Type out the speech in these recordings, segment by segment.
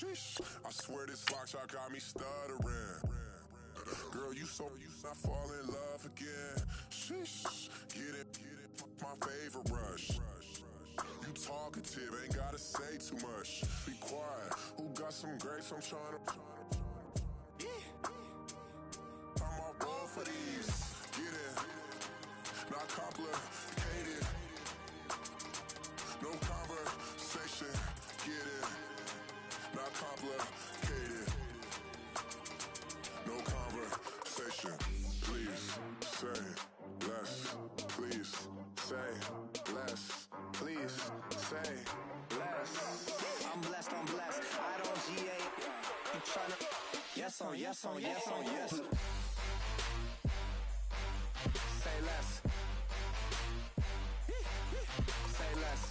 I swear this lock shot got me stuttering. Girl, you not fall in love again. Sheesh, get it, my favorite rush. You talkative, ain't gotta say too much. Be quiet, who got some grapes? I'm trying to. I'm all roll for these. Get it, not complicated. No conversation, get it, not complicated. No conversation, please say less. Please say less. Please say less. I'm blessed. I don't GA. You tryna. Yes on yes. Say less. Say less.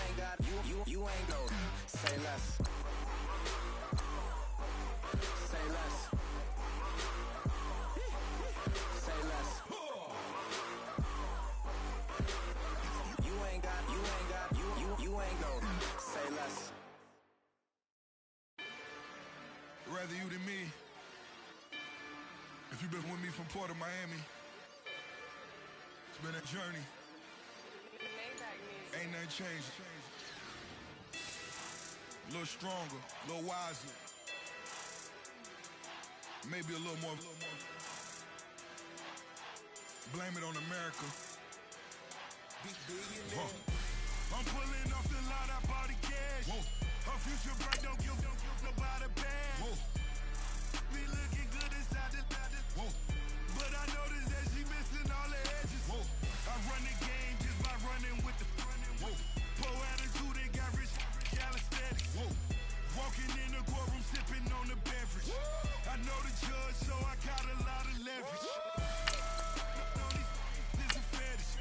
Ain't got you ain't go. Say less. Say less. Say less. You ain't got you ain't go. Say less. Rather you than me. If you've been with me from Port of Miami, it's been a journey. Ain't nothing changed. A little stronger, a little wiser. Maybe a little more. Blame it on America. I'm pulling off the lot, I bought the cash. Whoa. Her future bright, don't give nobody bad. Whoa. Be looking good inside the whoa. But I noticed that she missing all the edges. Whoa. I run the game just by running with the whoa. Poor attitude, they got rich calisthenics. Whoa. Walking in the courtroom, sipping on the beverage. Whoa. I know the judge, so I got a lot of leverage. This is fetish.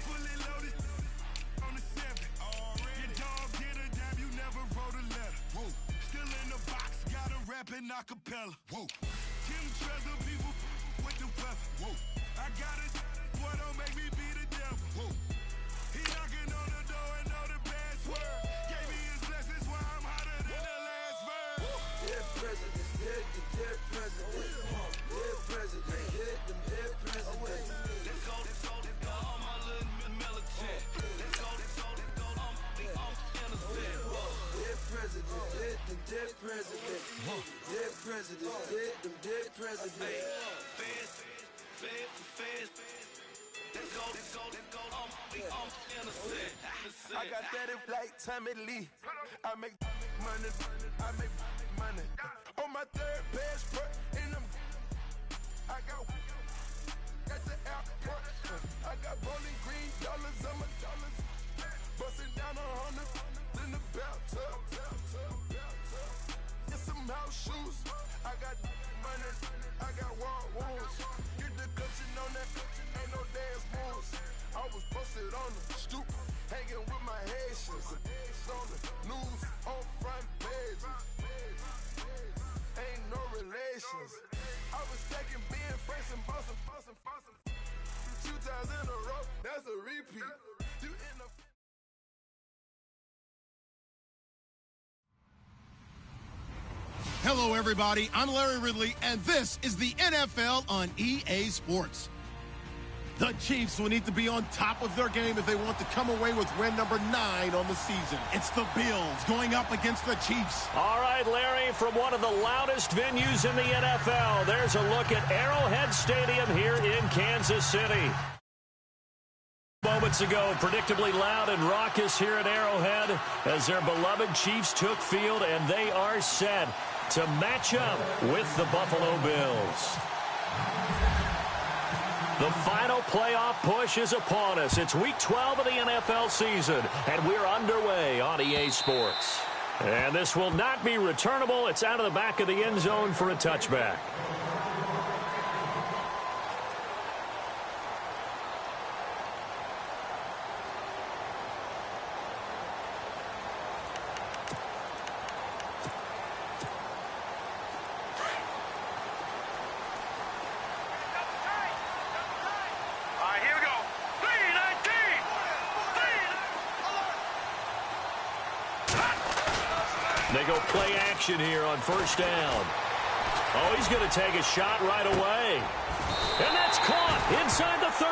Fully loaded on the 7. Your dog did a damn, you never wrote a letter. Whoa. Still in the box, got a rapping acapella. Whoa. Kim Trezor, people with the weapon. Whoa. I got it, boy, don't make me be the devil. Whoa. He knocking on the door and know the password. Gave me his blessings while I'm hotter than the last verse. Dead presidents, dead presidents. Dead presidents, dead presidents. Let's go, all my little military. Let's go, I'm innocent. Dead presidents, dead presidents. Dead presidents, dead presidents. Feds. Let's go, I'm innocent. I got that in like Tommy Lee. I make money. On my third passport, and I got the airport. I got rolling green dollars on my dollars. Busting down 100 in the bathtub. Get some house shoes. I got money. I got war wounds. Get the cushion on that. Ain't no dance moves. I was posted on the stoop, hanging with my Haitians. On the news, on front pages. Ain't no relations. I was stacking being friends and bossing. 2 times in a row, that's a repeat. You in the Hello, everybody. I'm Larry Ridley, and this is the NFL on EA Sports. The Chiefs will need to be on top of their game if they want to come away with win number 9 on the season. It's the Bills going up against the Chiefs. All right, Larry, from one of the loudest venues in the NFL, there's a look at Arrowhead Stadium here in Kansas City. Moments ago, predictably loud and raucous here at Arrowhead as their beloved Chiefs took field, and they are set to match up with the Buffalo Bills. The final playoff push is upon us. It's Week 12 of the NFL season, and we're underway on EA Sports. And this will not be returnable. It's out of the back of the end zone for a touchback. They go play action here on first down. Oh, he's going to take a shot right away. And that's caught inside the 30.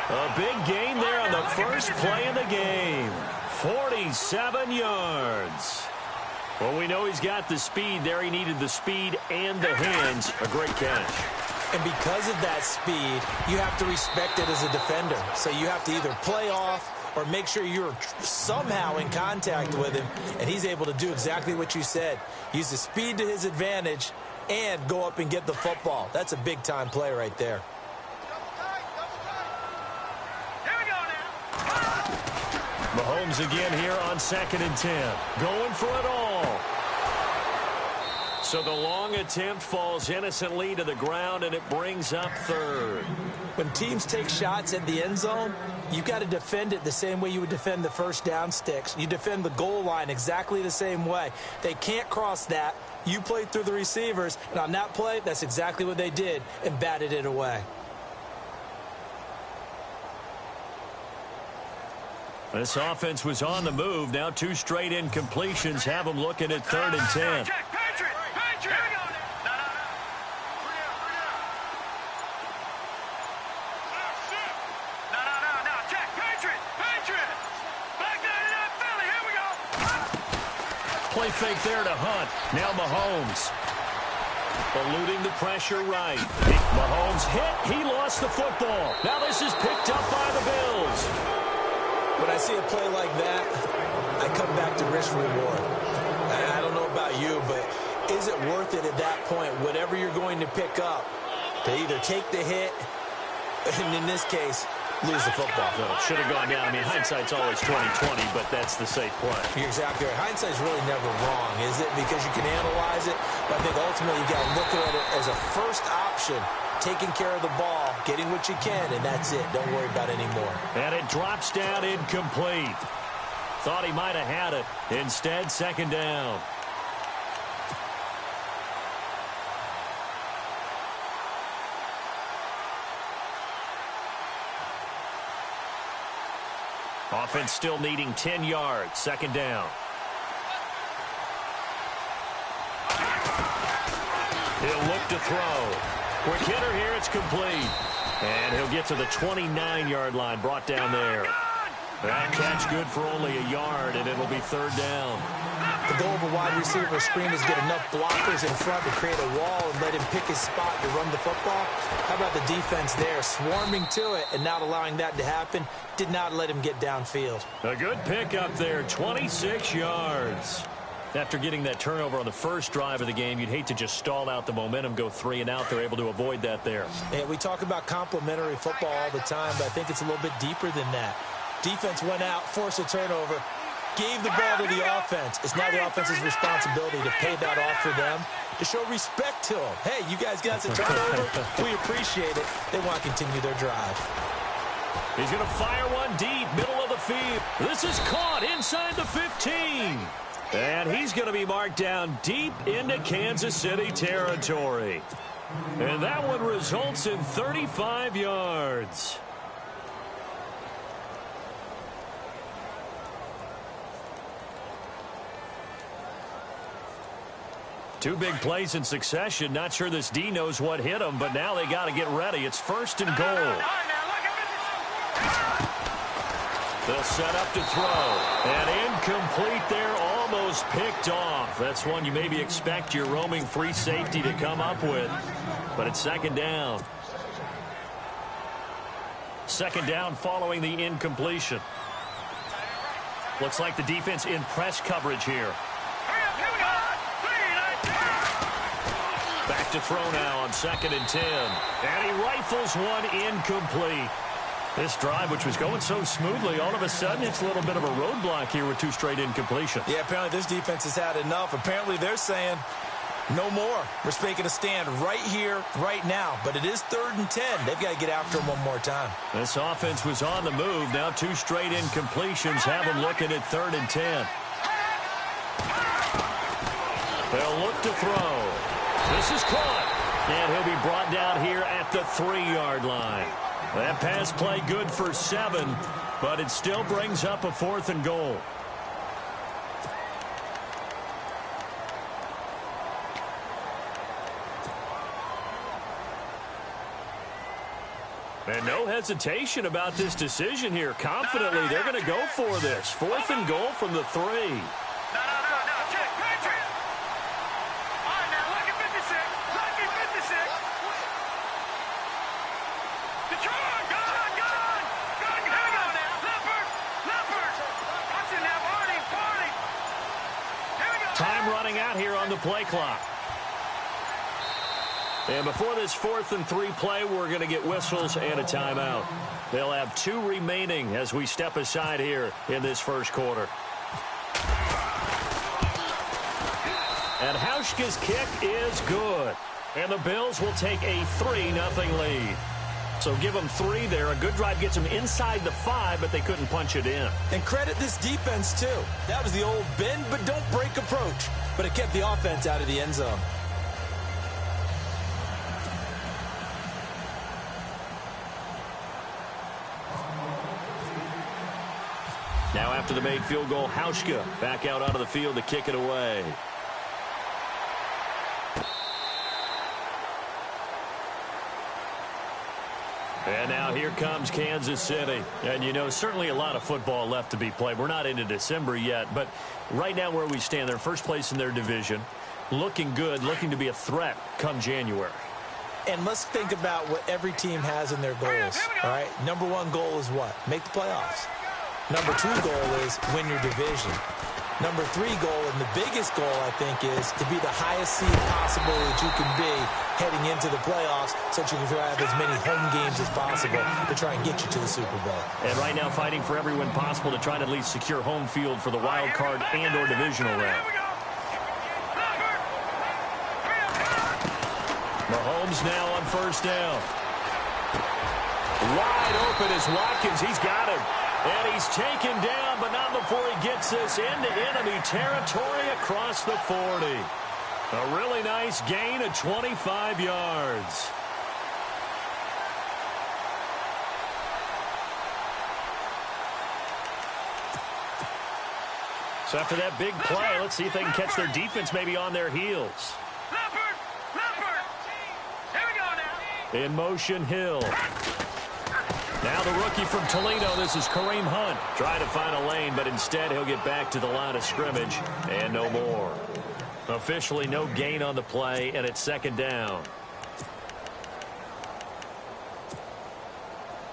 A big gain there on the first play of the game. 47 yards. Well, we know he's got the speed there. He needed the speed and the hands. A great catch. And because of that speed, you have to respect it as a defender. So you have to either play off or make sure you're somehow in contact with him. And he's able to do exactly what you said. Use the speed to his advantage and go up and get the football. That's a big-time play right there. Mahomes again here on 2nd and 10. Going for it all. So the long attempt falls innocently to the ground, and it brings up 3rd. When teams take shots at the end zone, you've got to defend it the same way you would defend the first down sticks. You defend the goal line exactly the same way. They can't cross that. You play through the receivers, and on that play, that's exactly what they did and batted it away. This offense was on the move. Now 2 straight incompletions have them looking at 3rd and 10. Play fake there to Hunt. Now Mahomes. Eluding the pressure right. Mahomes hit. He lost the football. Now this is picked up by the Bills. When I see a play like that, I come back to risk reward. I don't know about you, but is it worth it at that point, whatever you're going to pick up, to either take the hit, and in this case, lose the football? No, it should have gone down. I mean, hindsight's always 20/20, but that's the safe play. You're exactly right. Hindsight's really never wrong, is it? Because you can analyze it, but I think ultimately you got to look at it as a first option. Taking care of the ball, getting what you can, and that's it. Don't worry about it anymore. And it drops down incomplete. Thought he might have had it. Instead, 2nd down. Offense still needing 10 yards. 2nd down. He'll look to throw. Quick hitter here, it's complete. And he'll get to the 29-yard line, brought down there. That catch good for only a yard, and it'll be 3rd down. The goal of a wide receiver screen is get enough blockers in front to create a wall and let him pick his spot to run the football. How about the defense there, swarming to it and not allowing that to happen? Did not let him get downfield. A good pick up there, 26 yards. After getting that turnover on the first drive of the game, you'd hate to just stall out the momentum, go 3 and out. They're able to avoid that there. And we talk about complementary football all the time, but I think it's a little bit deeper than that. Defense went out, forced a turnover, gave the ball to the offense. It's now the offense's responsibility to pay that off for them, to show respect to them. Hey, you guys got some turnover. We appreciate it. They want to continue their drive. He's going to fire one deep, middle of the field. This is caught inside the 15. And he's going to be marked down deep into Kansas City territory. And that one results in 35 yards. Two big plays in succession. Not sure this D knows what hit him, but now they got to get ready. It's 1st and goal. They'll set up to throw. And incomplete there, almost picked off. That's one you maybe expect your roaming free safety to come up with. But it's 2nd down. 2nd down following the incompletion. Looks like the defense in press coverage here. Back to throw now on 2nd and 10. And he rifles one incomplete. This drive, which was going so smoothly, all of a sudden it's a little bit of a roadblock here with 2 straight incompletions. Yeah, apparently this defense has had enough. Apparently they're saying no more. We're making a stand right here, right now. But it is 3rd and 10. They've got to get after him one more time. This offense was on the move. Now 2 straight incompletions have them looking at 3rd and 10. They'll look to throw. This is caught. And he'll be brought down here at the 3-yard line. That pass play good for 7, but it still brings up a 4th and goal. And no hesitation about this decision here. Confidently, they're going to go for this. 4th and goal from the 3. No. Check. All right, now, lucky 56. Lucky 56. Detroit, go on. Here we go now. Leopard. Watch it now, Barney. Here we go. Time running out here on the play clock. And before this 4th and 3 play, we're going to get whistles and a timeout. They'll have 2 remaining as we step aside here in this first quarter. And Hauschka's kick is good. And the Bills will take a 3-0 lead. So give them 3 there. A good drive gets them inside the 5, but they couldn't punch it in. And credit this defense, too. That was the old bend but don't break approach. But it kept the offense out of the end zone. Now after the made field goal, Hauschka back out onto the field to kick it away. And now here comes Kansas City. And, you know, certainly a lot of football left to be played. We're not into December yet, but right now where we stand, they're first place in their division. Looking good, looking to be a threat come January. And let's think about what every team has in their goals, all right? Number 1 goal is what? Make the playoffs. Number 2 goal is win your division. Number 3 goal, and the biggest goal, I think, is to be the highest seed possible that you can be heading into the playoffs so that you can have as many home games as possible to try and get you to the Super Bowl. And right now fighting for every win possible to try to at least secure home field for the wild card and or divisional round. Mahomes now on first down. Wide open is Watkins. He's got him. And he's taken down, but not before he gets this into enemy territory across the 40. A really nice gain of 25 yards. So after that big play, let's see if they can catch their defense maybe on their heels. Leopard. Here we go now. In motion, Hill. Now the rookie from Toledo, this is Kareem Hunt. Trying to find a lane, but instead he'll get back to the line of scrimmage and no more. Officially no gain on the play, and it's 2nd down.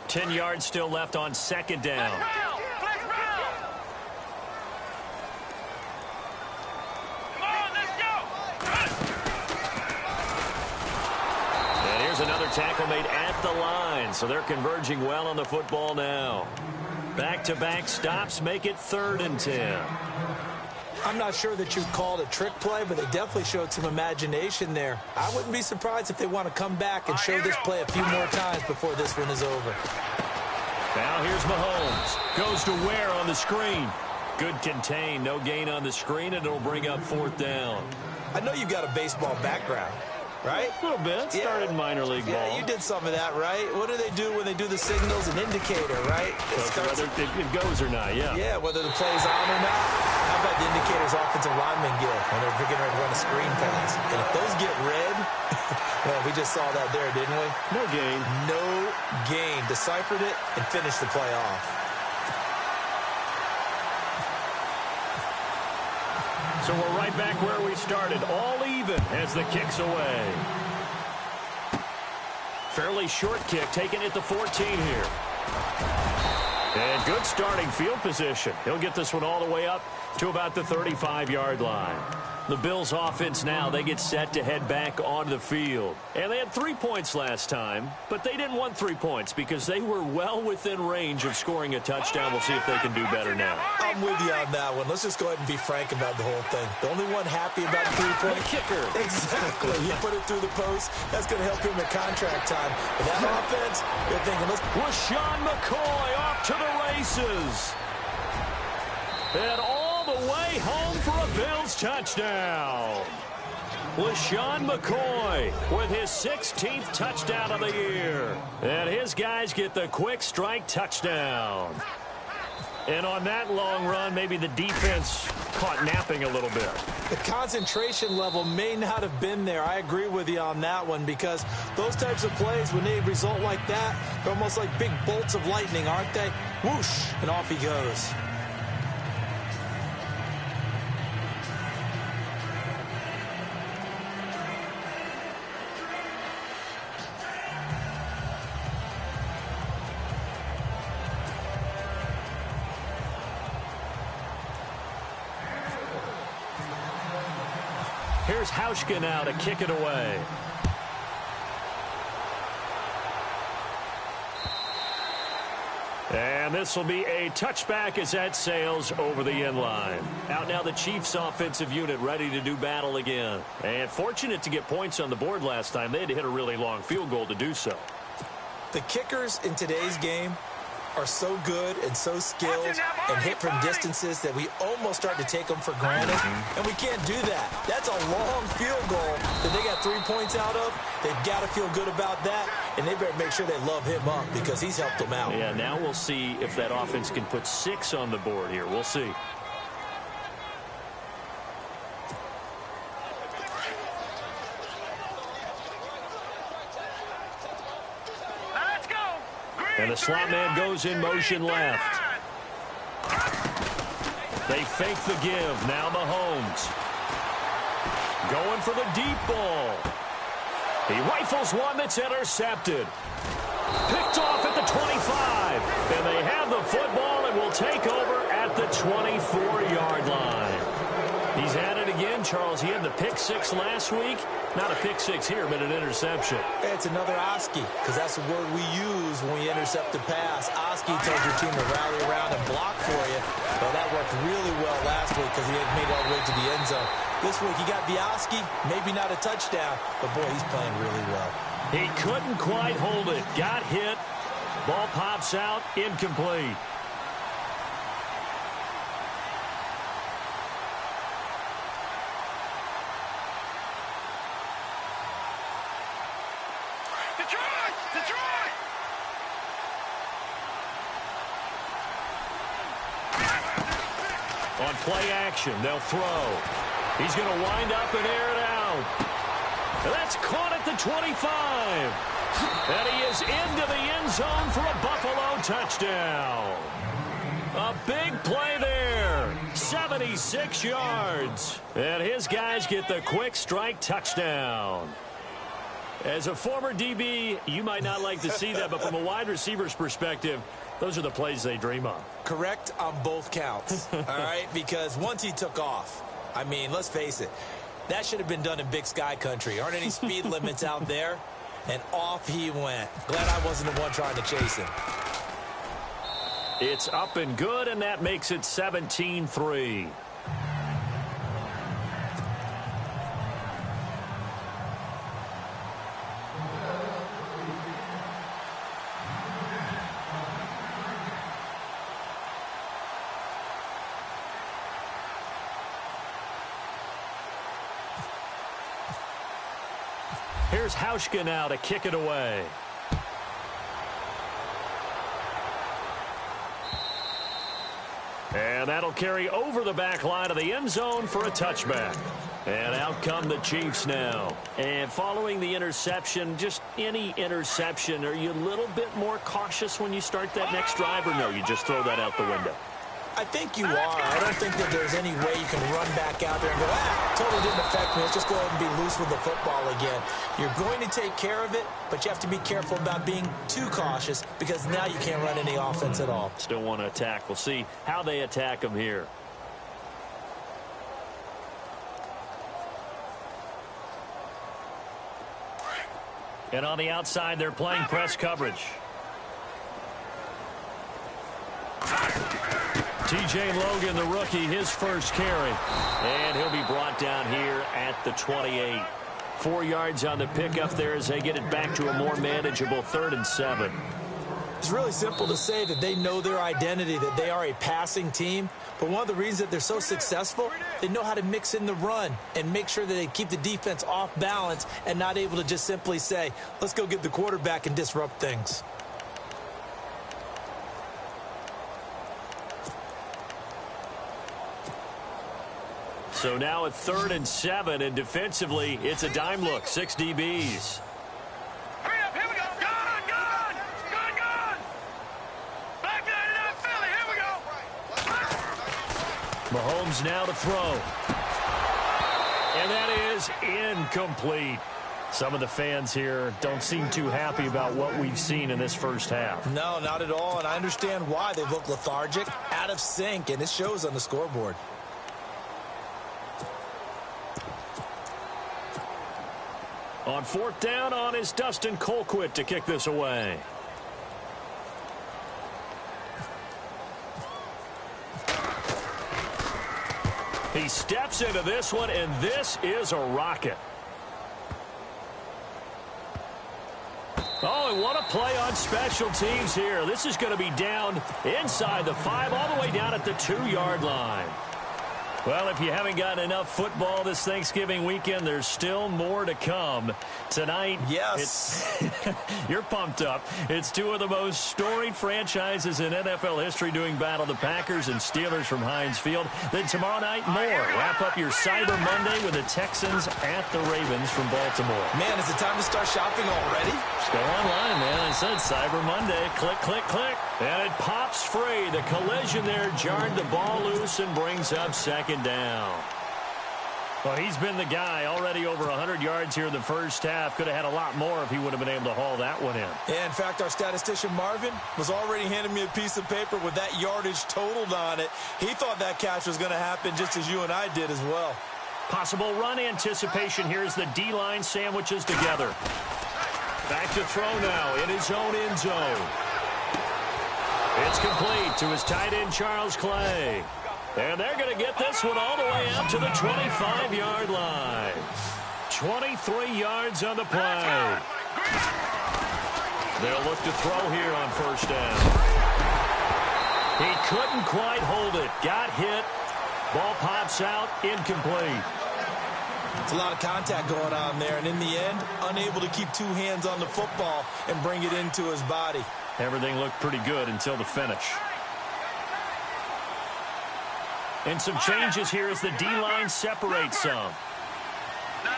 10 yards still left on 2nd down. Another tackle made at the line, so they're converging well on the football now. Back-to-back stops make it 3rd and 10. I'm not sure that you'd call it a trick play, but they definitely showed some imagination there. I wouldn't be surprised if they want to come back and show this play a few more times before this one is over. Now here's Mahomes. Goes to Ware on the screen. Good contain, no gain on the screen, and it'll bring up 4th down. I know you've got a baseball background, right? A little bit. Started in minor league ball. Yeah, you did some of that, right? What do they do when they do the signals? An indicator, right? Whether it goes or not, yeah. Yeah, whether the play's on or not. How about the indicators offensive linemen get when they're getting ready to run a screen pass? And if those get red, well, we just saw that there, didn't we? No gain. No gain. Deciphered it and finished the play off. So we're right back where we started, all even as the kick's away. Fairly short kick, taken at the 14 here. And good starting field position. He'll get this one all the way up to about the 35-yard line. The Bills offense now, they get set to head back onto the field. And they had 3 points last time, but they didn't want 3 points because they were well within range of scoring a touchdown. We'll see if they can do better now. I'm with you on that one. Let's just go ahead and be frank about the whole thing. The only one happy about the 3-point kicker. Exactly. You put it through the post. That's going to help him at contract time. But that offense, they're thinking, let's... LaShawn McCoy off to the races. And all the way home for a Bills touchdown. LaShawn McCoy with his 16th touchdown of the year. And his guys get the quick strike touchdown. And on that long run, maybe the defense caught napping a little bit. The concentration level may not have been there. I agree with you on that one, because those types of plays, when they result like that, they're almost like big bolts of lightning, aren't they? Whoosh, and off he goes. Here's Hauschka now to kick it away. And this will be a touchback as that sails over the end line. Out now the Chiefs offensive unit ready to do battle again. And fortunate to get points on the board last time. They had to hit a really long field goal to do so. The kickers in today's game are so good and so skilled and hit from distances that we almost start to take them for granted, and we can't do that. That's a long field goal that they got 3 points out of. They've got to feel good about that, and they better make sure they love him up because he's helped them out. Yeah, now we'll see if that offense can put 6 on the board here. We'll see. And the slot man goes in motion left. They fake the give. Now Mahomes. Going for the deep ball. He rifles one that's intercepted. Picked off at the 25. And they have the football and will take over at the 24-yard line. He's at it again, Charles. He had the pick 6 last week. Not a pick 6 here, but an interception. It's another Oski, because that's the word we use when we intercept a pass. Oski tells your team to rally around and block for you. Well, that worked really well last week because he had made it all the way to the end zone. This week he got the Oski, maybe not a touchdown, but boy, he's playing really well. He couldn't quite hold it. Got hit. Ball pops out, incomplete. On play action, they'll throw. He's going to wind up and air it out. That's caught at the 25. And he is into the end zone for a Buffalo touchdown. A big play there. 76 yards. And his guys get the quick strike touchdown. As a former DB, you might not like to see that, but from a wide receiver's perspective, those are the plays they dream of. Correct on both counts, all right? Because once he took off, I mean, let's face it, that should have been done in Big Sky country. Aren't any speed limits out there? And off he went. Glad I wasn't the one trying to chase him. It's up and good, and that makes it 17-3. Here's Hauschka now to kick it away. And that'll carry over the back line of the end zone for a touchback. And out come the Chiefs now. And following the interception, just any interception, are you a little bit more cautious when you start that next drive, or no, you just throw that out the window? I think you are. I don't think that there's any way you can run back out there and go, totally didn't affect me. Let's just go ahead and be loose with the football again. You're going to take care of it, but you have to be careful about being too cautious because now you can't run any offense at all. Still want to attack. We'll see how they attack them here. And on the outside, they're playing press coverage. TJ Logan, the rookie, his first carry. And he'll be brought down here at the 28. 4 yards on the pickup there as they get it back to a more manageable 3rd and 7. It's really simple to say that they know their identity, that they are a passing team. But one of the reasons that they're so successful, they know how to mix in the run and make sure that they keep the defense off balance and not able to just simply say, let's go get the quarterback and disrupt things. So now at 3rd and 7, and defensively, it's a dime look, 6 DBs. Hurry up, here we go. Gone. Back there to that Philly, here we go. Mahomes now to throw. And that is incomplete. Some of the fans here don't seem too happy about what we've seen in this first half. No, not at all, and I understand why. They look lethargic, out of sync, and it shows on the scoreboard. On 4th down on is Dustin Colquitt to kick this away. He steps into this one, and this is a rocket. Oh, and what a play on special teams here. This is going to be down inside the 5, all the way down at the 2-yard line. Well, if you haven't gotten enough football this Thanksgiving weekend, there's still more to come. Tonight, yes, you're pumped up. It's two of the most storied franchises in NFL history doing battle, the Packers and Steelers from Heinz Field. Then tomorrow night, more. Wrap up your Cyber Monday with the Texans at the Ravens from Baltimore. Man, is it time to start shopping already? Just go online, man. I said Cyber Monday. Click, click, click. And it pops free. The collision there jarred the ball loose and brings up 2nd down. Well, he's been the guy already over 100 yards here in the first half. Could have had a lot more if he would have been able to haul that one in. Yeah, in fact, our statistician Marvin was already handing me a piece of paper with that yardage totaled on it. He thought that catch was going to happen just as you and I did as well. Possible run anticipation here as the D-line sandwiches together. Back to throw now in his own end zone. It's complete to his tight end, Charles Clay. And they're going to get this one all the way out to the 25-yard line. 23 yards on the play. They'll look to throw here on 1st down. He couldn't quite hold it. Got hit. Ball pops out. Incomplete. It's a lot of contact going on there, and in the end, unable to keep 2 hands on the football and bring it into his body. Everything looked pretty good until the finish. And some changes here as the D-line separates some. No,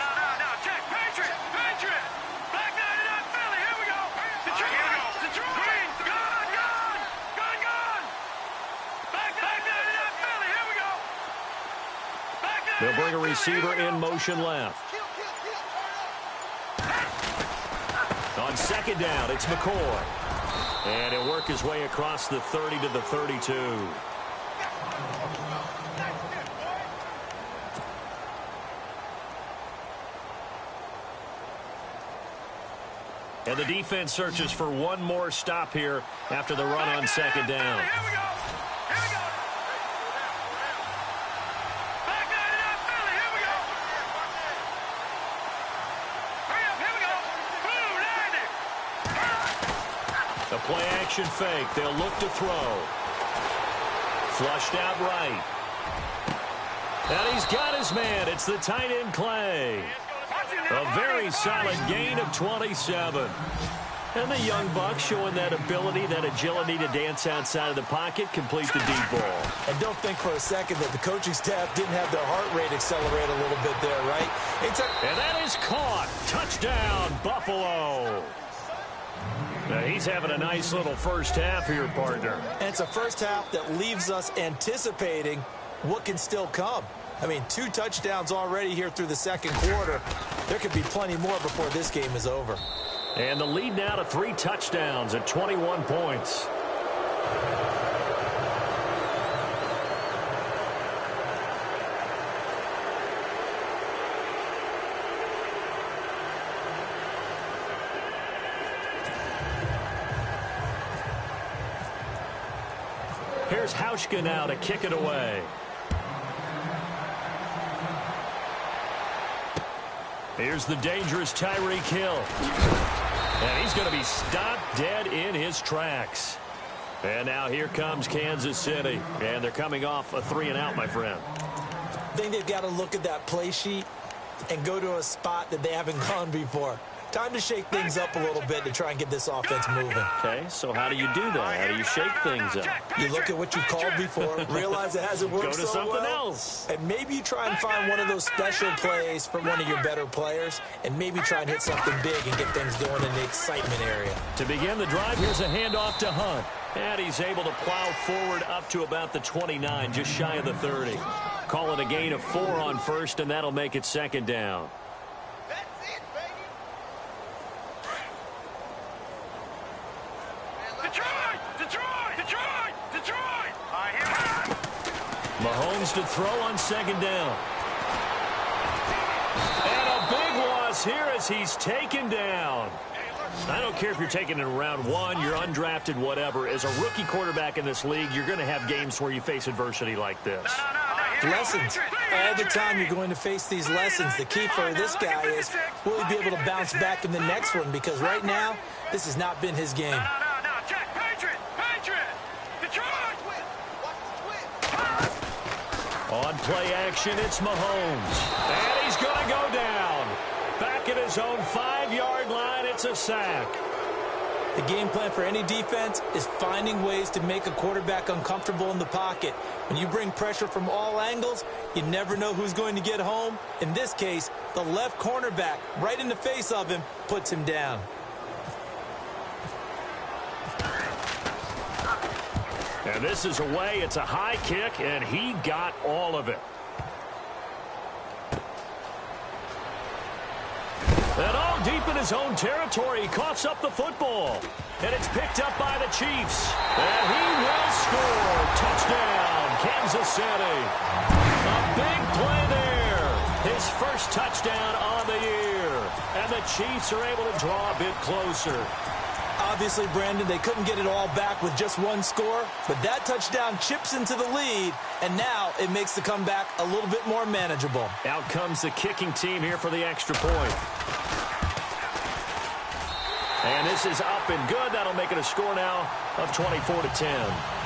check. Patriot. Back there to that Philly, here we go. Detroit. Gone. Back there to that Philly, here we go. They'll bring a receiver in motion left. On 2nd down, it's McCoy. And he'll work his way across the 30 to the 32. And the defense searches for one more stop here after the run on 2nd down. Here we go. Back there to that Philly, here we go. Hurry up, here we go. Boom, landed. The play action fake. They'll look to throw. Flushed out right. And he's got his man. It's the tight end Clay. A very solid gain of 27. And the young buck showing that ability, that agility to dance outside of the pocket, complete the deep ball. And don't think for a second that the coaching staff didn't have their heart rate accelerate a little bit there, right? And that is caught. Touchdown, Buffalo. Now he's having a nice little first half here, partner. And it's a first half that leaves us anticipating what can still come. I mean, 2 touchdowns already here through the 2nd quarter. There could be plenty more before this game is over. And the lead now to 3 touchdowns at 21 points. Here's Hauschka now to kick it away. Here's the dangerous Tyreek Hill. And he's going to be stopped dead in his tracks. And now here comes Kansas City. And they're coming off a 3-and-out, my friend. I think they've got to look at that play sheet and go to a spot that they haven't gone before. Time to shake things up a little bit to try and get this offense moving. Okay, so how do you do that? How do you shake things up? You look at what you called before, realize it hasn't worked Go to so something well, else. and maybe you try and find one of those special plays from one of your better players, and maybe try and hit something big and get things going in the excitement area. To begin the drive, here's a handoff to Hunt. And he's able to plow forward up to about the 29, just shy of the 30. Call it a gain of 4 on first, and that'll make it second down. That's it, baby. Detroit! Detroit! Detroit! Detroit! I hear it. Mahomes to throw on second down. And a big loss here as he's taken down. I don't care if you're taking it in round 1, you're undrafted, whatever. As a rookie quarterback in this league, you're going to have games where you face adversity like this. Lessons. All the time you're going to face these lessons. The key for this guy is, will he be able to bounce back in the next one? Because right now, this has not been his game. No, Jack, Patriot! Detroit! On play action, it's Mahomes. And he's going to go down. Back at his own 5-yard line, it's a sack. The game plan for any defense is finding ways to make a quarterback uncomfortable in the pocket. When you bring pressure from all angles, you never know who's going to get home. In this case, the left cornerback, right in the face of him, puts him down. And this is away. It's a high kick, and he got all of it. And all deep in his own territory, he coughs up the football. And it's picked up by the Chiefs. And he will score. Touchdown, Kansas City. A big play there. His first touchdown on the year. And the Chiefs are able to draw a bit closer. Obviously, Brandon, they couldn't get it all back with just one score, but that touchdown chips into the lead, and now it makes the comeback a little bit more manageable. Out comes the kicking team here for the extra point. And this is up and good. That'll make it a score now of 24-10.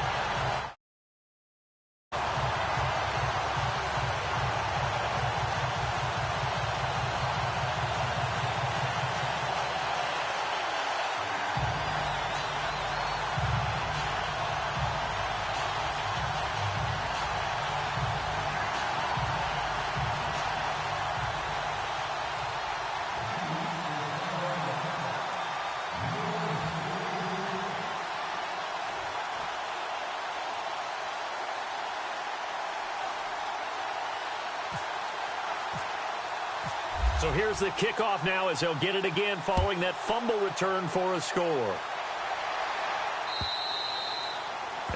So here's the kickoff now as they'll get it again following that fumble return for a score.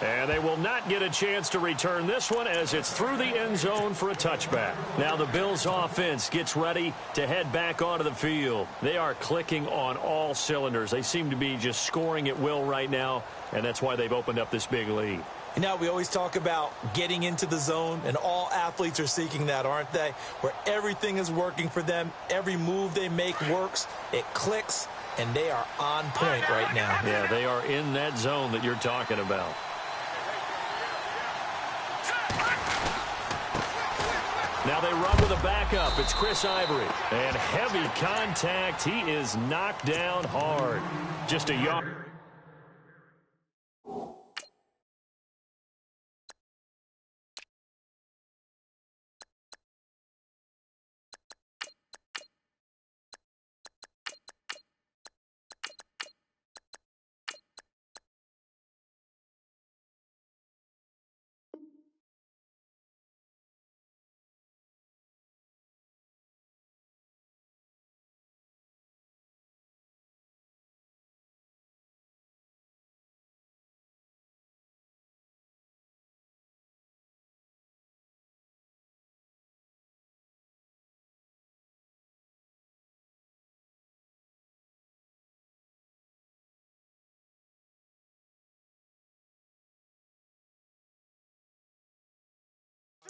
And they will not get a chance to return this one as it's through the end zone for a touchback. Now the Bills offense gets ready to head back onto the field. They are clicking on all cylinders. They seem to be just scoring at will right now, and that's why they've opened up this big lead. You know, we always talk about getting into the zone, and all athletes are seeking that, aren't they? Where everything is working for them, every move they make works, it clicks, and they are on point right now. Yeah, they are in that zone that you're talking about. Now they run with a backup. It's Chris Ivory. And heavy contact. He is knocked down hard. Just a yard.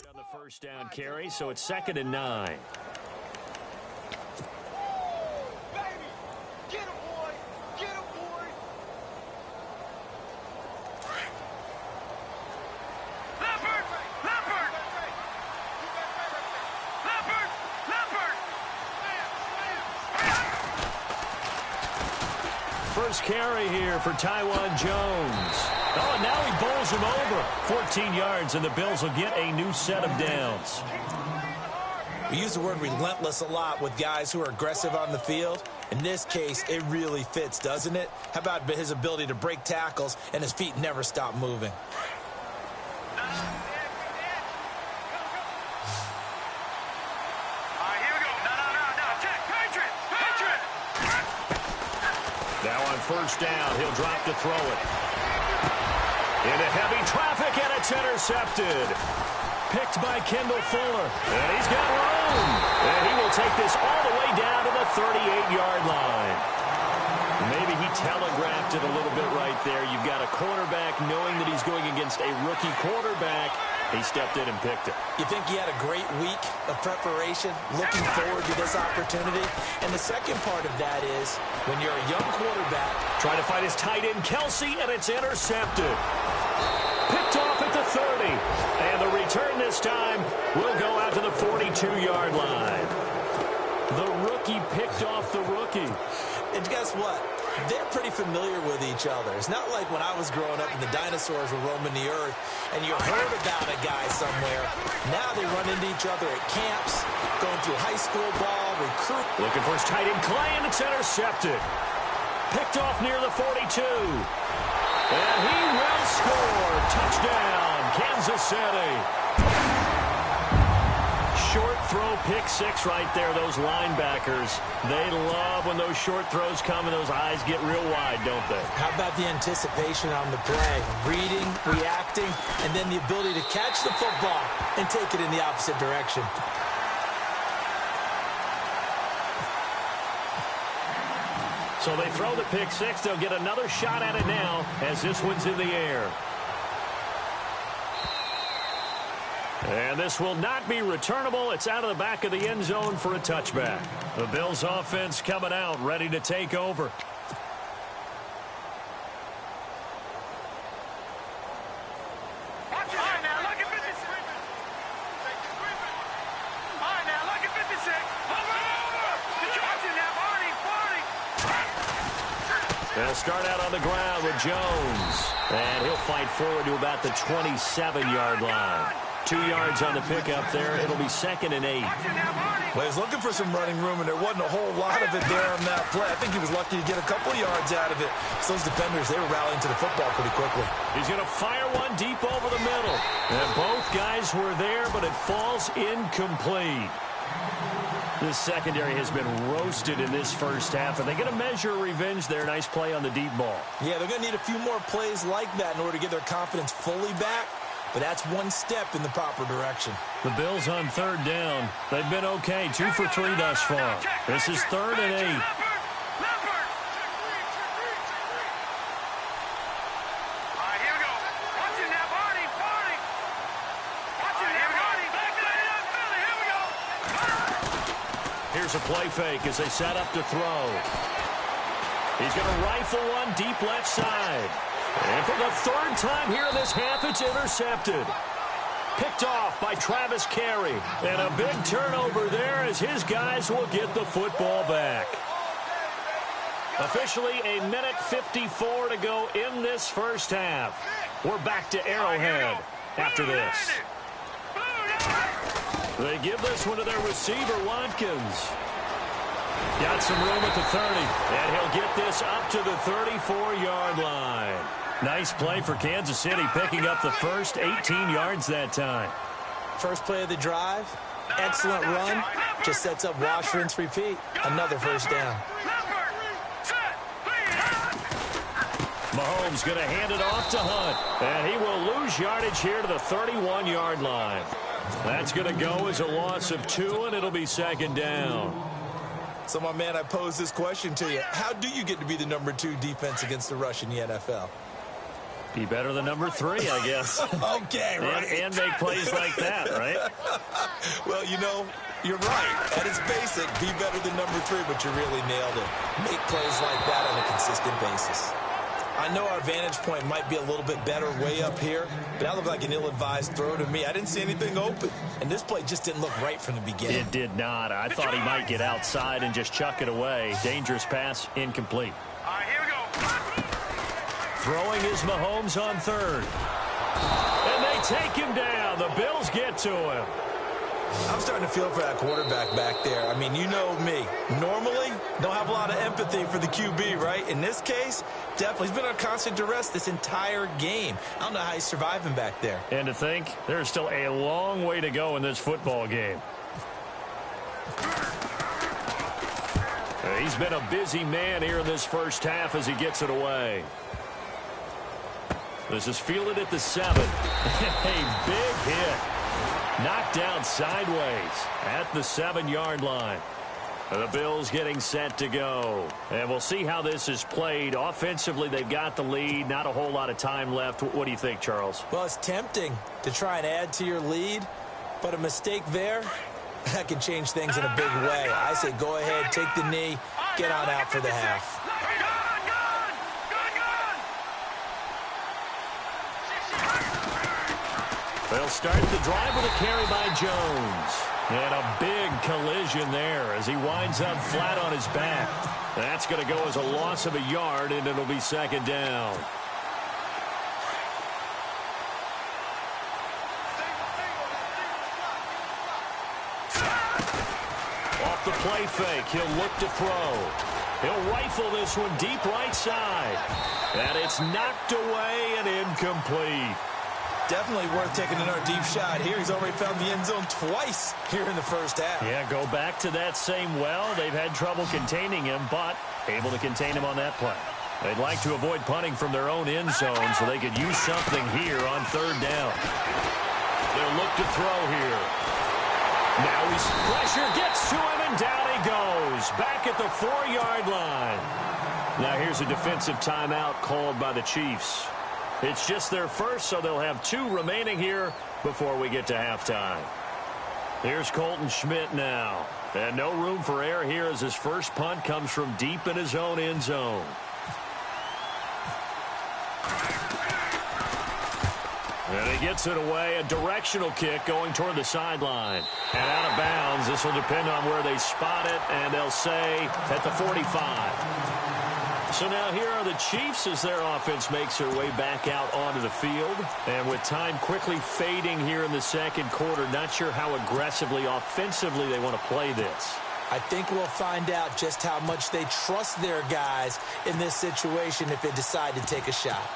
On the first down carry, so it's 2nd and 9. Travis carry here for Taiwan Jones. Oh, and now he bowls him over. 14 yards, and the Bills will get a new set of downs. We use the word relentless a lot with guys who are aggressive on the field. In this case, it really fits, doesn't it? How about his ability to break tackles and his feet never stop moving? Now on first down, he'll drop to throw it. Into heavy traffic, and it's intercepted. Picked by Kendall Fuller. And he's got room. And he will take this all the way down to the 38-yard line. Maybe he telegraphed it a little bit right there. You've got a quarterback knowing that he's going against a rookie quarterback. He stepped in and picked it. You think he had a great week of preparation, looking forward to this opportunity? And the second part of that is, when you're a young quarterback, trying to find his tight end, Kelsey, and it's intercepted. Picked off at the 30. And the return this time will go out to the 42-yard line. The rookie picked off the rookie. And guess what? They're pretty familiar with each other. It's not like when I was growing up and the dinosaurs were roaming the earth and you heard about a guy somewhere. Now they run into each other at camps, going through high school ball, recruit. Looking for his tight end, Clay, and it's intercepted. Picked off near the 42. And he will score. Touchdown, Kansas City. Short throw, pick six right there. Those linebackers, they love when those short throws come and those eyes get real wide, don't they? How about the anticipation on the play? Reading, reacting, and then the ability to catch the football and take it in the opposite direction. So they throw the pick six. They'll get another shot at it now as this one's in the air. And this will not be returnable. It's out of the back of the end zone for a touchback. The Bills offense coming out, ready to take over. They'll start out on the ground with Jones. And he'll fight forward to about the 27-yard line. 2 yards on the pickup there. It'll be 2nd and 8. Well, he's looking for some running room, and there wasn't a whole lot of it there on that play. I think he was lucky to get a couple of yards out of it. So those defenders, they were rallying to the football pretty quickly. He's going to fire one deep over the middle. And both guys were there, but it falls incomplete. This secondary has been roasted in this first half. Are they going to measure revenge there? Nice play on the deep ball. Yeah, they're going to need a few more plays like that in order to get their confidence fully back. But that's one step in the proper direction. The Bills on third down. They've been okay. 2 for 3 thus far. This is 3rd and 8. Here's a play fake as they set up to throw. He's going to rifle one deep left side. And for the 3rd time here in this half, it's intercepted. Picked off by Travis Carey. And a big turnover there as his guys will get the football back. Officially a minute 54 to go in this first half. We're back to Arrowhead after this. They give this one to their receiver, Watkins. Got some room at the 30, and he'll get this up to the 34-yard line. Nice play for Kansas City, picking up the first 18 yards that time. First play of the drive, excellent run, just sets up wash, rinse, repeat. Another first down. Mahomes going to hand it off to Hunt, and he will lose yardage here to the 31-yard line. That's going to go as a loss of 2, and it'll be 2nd down. So, my man, I pose this question to you. How do you get to be the number 2 defense against the rush in the NFL? Be better than number 3, I guess. Okay, right. And make plays like that, right? Well, you know, you're right. At its basic, be better than number 3, but you really nailed it. Make plays like that on a consistent basis. I know our vantage point might be a little bit better way up here, but that looked like an ill-advised throw to me. I didn't see anything open, and this play just didn't look right from the beginning. It did not. I thought he might get outside and just chuck it away. Dangerous pass, incomplete. All right, here we go. Throwing is Mahomes on third. And they take him down. The Bills get to him. I'm starting to feel for that quarterback back there. I mean, you know me. Normally, don't have a lot of empathy for the QB, right? In this case, definitely. He's been on constant duress this entire game. I don't know how he's surviving back there. And to think, there's still a long way to go in this football game. He's been a busy man here in this first half as he gets it away. This is fielded at the 7. A big hit. Knocked down sideways at the 7-yard line. The Bills getting set to go. And we'll see how this is played. Offensively, they've got the lead. Not a whole lot of time left. What do you think, Charles? Well, it's tempting to try and add to your lead, but a mistake there, that can change things in a big way. I say go ahead, take the knee, get on out for the half. They'll start the drive with a carry by Jones. And a big collision there as he winds up flat on his back. That's going to go as a loss of a yard, and it'll be second down. Off the play fake, he'll look to throw. He'll rifle this one deep right side. And it's knocked away and incomplete. Definitely worth taking another deep shot here. He's already found the end zone twice here in the first half. Yeah, go back to that same well. They've had trouble containing him, but able to contain him on that play. They'd like to avoid punting from their own end zone so they could use something here on third down. They'll look to throw here. Now he's pressure gets to him, and down he goes. Back at the 4-yard line. Now here's a defensive timeout called by the Chiefs. It's just their first, so they'll have 2 remaining here before we get to halftime. Here's Colton Schmidt now. And no room for error here as his first punt comes from deep in his own end zone. And he gets it away, a directional kick going toward the sideline. And out of bounds, this will depend on where they spot it, and they'll say at the 45. So now here are the Chiefs as their offense makes their way back out onto the field. And with time quickly fading here in the second quarter, not sure how aggressively, offensively they want to play this. I think we'll find out just how much they trust their guys in this situation if they decide to take a shot.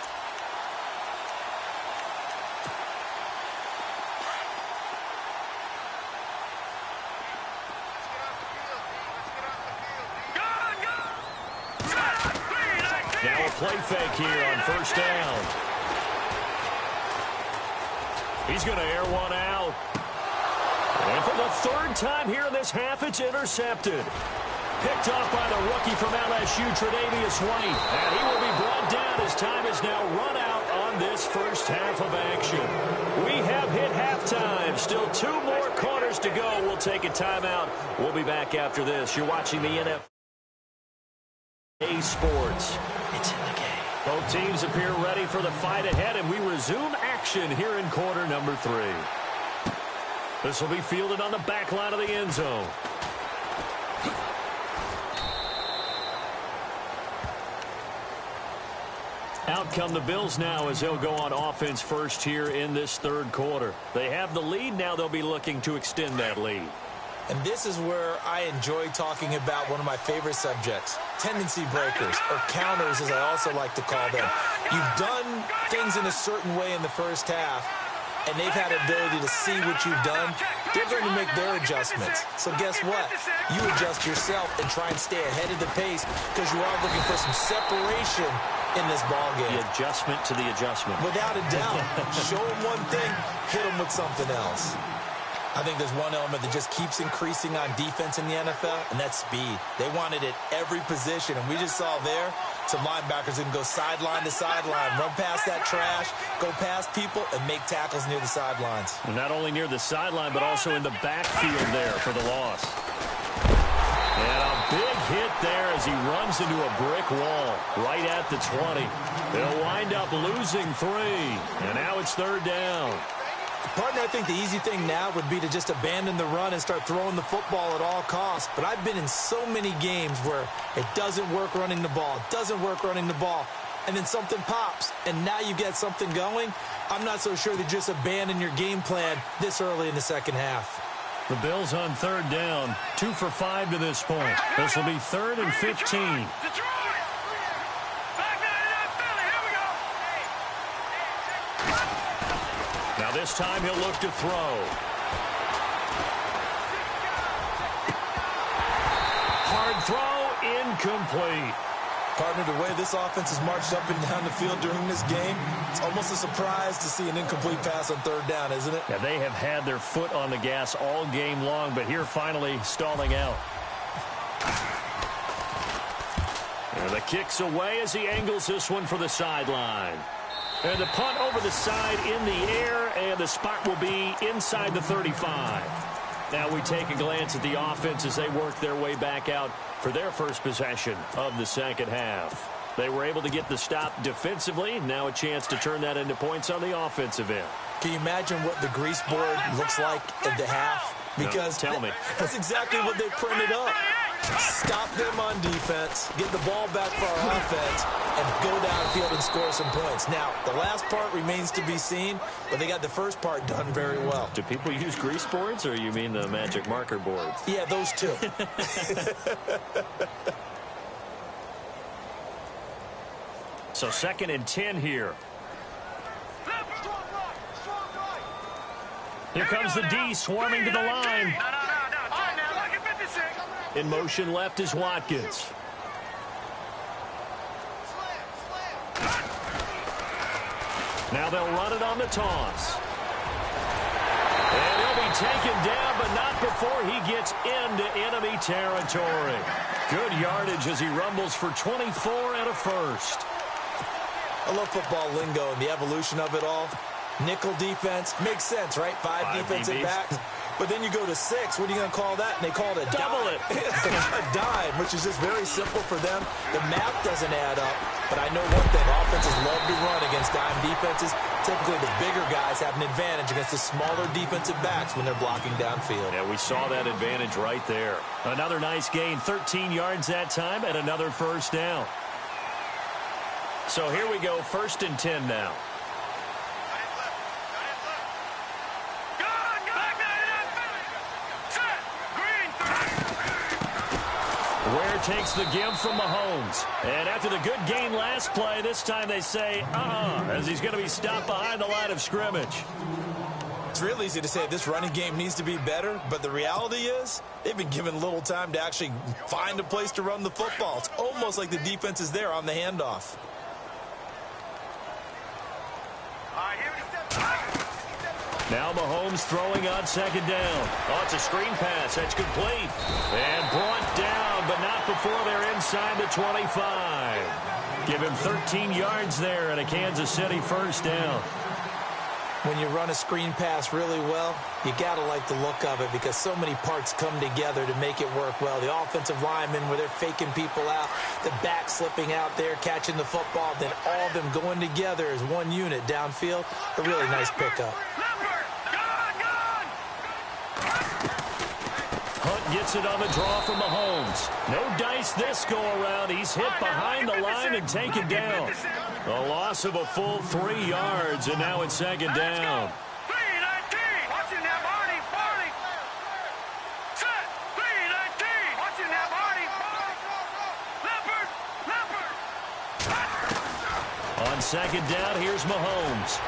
Now a play fake here on first down. He's going to air one out. And for the third time here in this half, it's intercepted. Picked off by the rookie from LSU, Tre'Davious White. And he will be brought down as time is now run out on this first half of action. We have hit halftime. Still 2 more quarters to go. We'll take a timeout. We'll be back after this. You're watching the NFL Sports. It's in the game. Both teams appear ready for the fight ahead, and we resume action here in quarter number 3. This will be fielded on the back line of the end zone. Out come the Bills now as they'll go on offense first here in this third quarter. They have the lead. Now they'll be looking to extend that lead. And this is where I enjoy talking about one of my favorite subjects, tendency breakers, or counters as I also like to call them. You've done things in a certain way in the first half, and they've had the ability to see what you've done. They're going to make their adjustments. So guess what? You adjust yourself and try and stay ahead of the pace because you are looking for some separation in this ballgame. The adjustment to the adjustment. Without a doubt. Show them one thing, hit them with something else. I think there's one element that just keeps increasing on defense in the NFL, and that's speed. They want it at every position, and we just saw there some linebackers who can go sideline to sideline, run past that trash, go past people, and make tackles near the sidelines. Not only near the sideline, but also in the backfield there for the loss. And a big hit there as he runs into a brick wall right at the 20. They'll wind up losing 3, and now it's third down. Partner, I think the easy thing now would be to just abandon the run and start throwing the football at all costs. But I've been in so many games where it doesn't work running the ball, and then something pops, and now you get something going. I'm not so sure that just abandon your game plan this early in the second half. The Bills on third down, 2 for 5 to this point. This will be 3rd and 15. Now this time he'll look to throw. Hard throw, incomplete. Partner, the way this offense has marched up and down the field during this game, it's almost a surprise to see an incomplete pass on third down, isn't it? Yeah, they have had their foot on the gas all game long, but here finally stalling out. And the kick's away as he angles this one for the sideline. And the punt over the side in the air, and the spot will be inside the 35. Now we take a glance at the offense as they work their way back out for their first possession of the second half. They were able to get the stop defensively. Now a chance to turn that into points on the offensive end. Can you imagine what the grease board looks like at the half? Because no, tell me. That's exactly what they printed up. Stop them on defense, get the ball back for our offense, and go downfield and score some points. Now, the last part remains to be seen, but they got the first part done very well. Do people use grease boards, or you mean the magic marker boards? Yeah, those two. So 2nd and 10 here. Here comes the D swarming to the line. In motion left is Watkins. Now they'll run it on the toss. And he'll be taken down, but not before he gets into enemy territory. Good yardage as he rumbles for 24 and a first. I love football lingo and the evolution of it all. Nickel defense makes sense, right? 5 defensive backs. But then you go to 6. What are you going to call that? And they call it a double dime. A dime, which is just very simple for them. The math doesn't add up. But I know one thing. Offenses love to run against dime defenses. Typically, the bigger guys have an advantage against the smaller defensive backs when they're blocking downfield. Yeah, we saw that advantage right there. Another nice gain, 13 yards that time, and another first down. So here we go, 1st and 10 now. Ware takes the give from Mahomes. And after the good gain last play, this time they say, as he's going to be stopped behind the line of scrimmage. It's real easy to say this running game needs to be better, but the reality is they've been given little time to actually find a place to run the football. It's almost like the defense is there on the handoff. Now Mahomes throwing on 2nd down. Oh, it's a screen pass. That's complete. And brought down, but not before they're inside the 25. Give him 13 yards there and a Kansas City first down. When you run a screen pass really well, you got to like the look of it because so many parts come together to make it work well. The offensive linemen where they're faking people out, the back slipping out there, catching the football, then all of them going together as one unit downfield. A really nice pickup. Hunt gets it on the draw from Mahomes. No dice this go-around. He's hit behind the line and taken down. A loss of a full 3 yards, and now it's 2nd down. On 2nd down, here's Mahomes.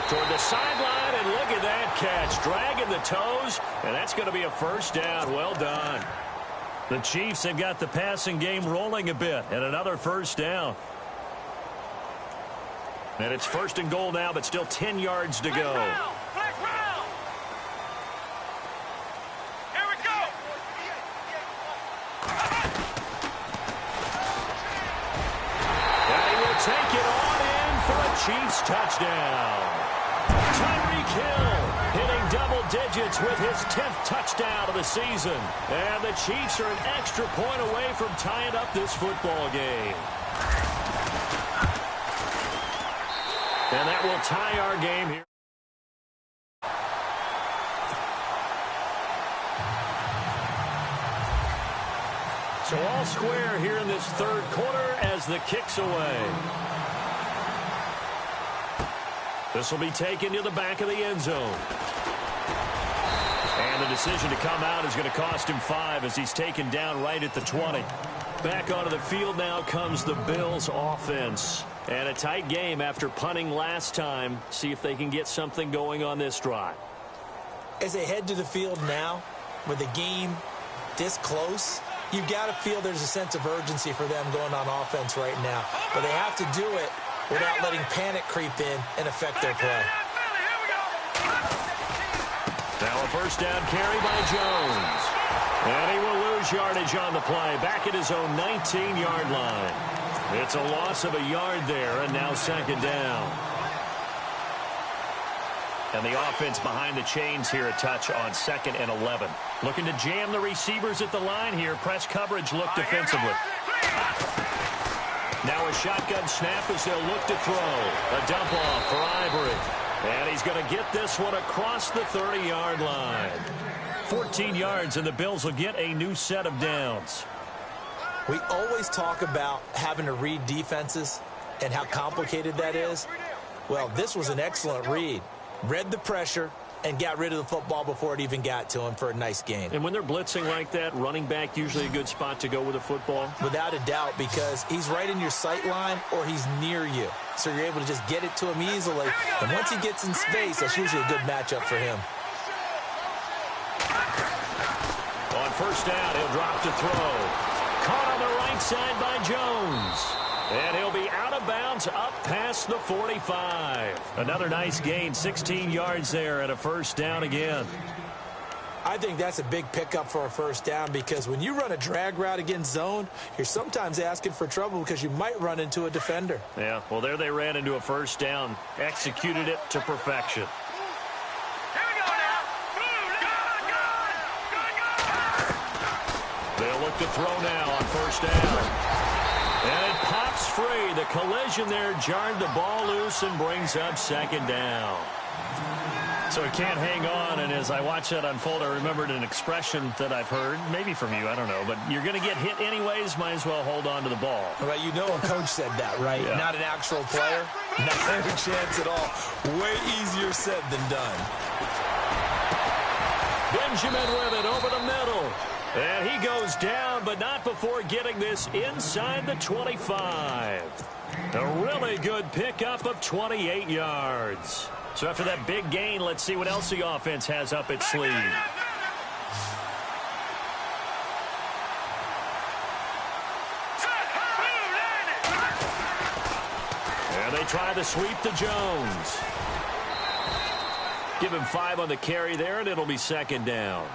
Toward the sideline, and look at that catch. Dragging the toes, and that's going to be a first down. Well done. The Chiefs have got the passing game rolling a bit, and another first down. And it's 1st and goal now, but still 10 yards to go. Flex round. Here we go. And he will take it on in for a Chiefs touchdown. Tyreek Hill hitting double digits with his 10th touchdown of the season. And the Chiefs are an extra point away from tying up this football game. And that will tie our game here. So all square here in this third quarter as the kick's away. This will be taken to the back of the end zone. And the decision to come out is going to cost him 5 as he's taken down right at the 20. Back onto the field now comes the Bills offense. And a tight game after punting last time. See if they can get something going on this drive. As they head to the field now, with the game this close, you've got to feel there's a sense of urgency for them going on offense right now. But they have to do it without letting panic creep in and affect their play. Now a first down carry by Jones. And he will lose yardage on the play, back at his own 19-yard line. It's a loss of a yard there, and now second down. And the offense behind the chains here a touch on 2nd and 11. Looking to jam the receivers at the line here. Press coverage look defensively. Now a shotgun snap as they'll look to throw. A dump off for Ivory. And he's going to get this one across the 30-yard line. 14 yards, and the Bills will get a new set of downs. We always talk about having to read defenses and how complicated that is. Well, this was an excellent read. Read the pressure and got rid of the football before it even got to him for a nice gain. And when they're blitzing like that, running back usually a good spot to go with a football? Without a doubt, because he's right in your sight line or he's near you. So you're able to just get it to him easily. And once he gets in space, that's usually a good matchup for him. On first down, he'll drop to throw. Caught on the right side by Jones. And he'll be out of bounds up past the 45. Another nice gain, 16 yards there and a first down again. I think that's a big pickup for a first down because when you run a drag route against zone, you're sometimes asking for trouble because you might run into a defender. Yeah, well, there they ran into a first down. Executed it to perfection. They'll look to throw now on first down. And it pops free. The collision there jarred the ball loose and brings up second down. So he can't hang on, and as I watch that unfold, I remembered an expression that I've heard, maybe from you, I don't know, but you're going to get hit anyways, might as well hold on to the ball. Well, you know a coach said that, right? Yeah. Not an actual player. Not a chance at all. Way easier said than done. Benjamin with it over the middle. And he goes down, but not before getting this inside the 25. A really good pickup of 28 yards. So after that big gain, let's see what else the offense has up its sleeve. And they try the sweep to Jones. Give him 5 on the carry there, and it'll be second down.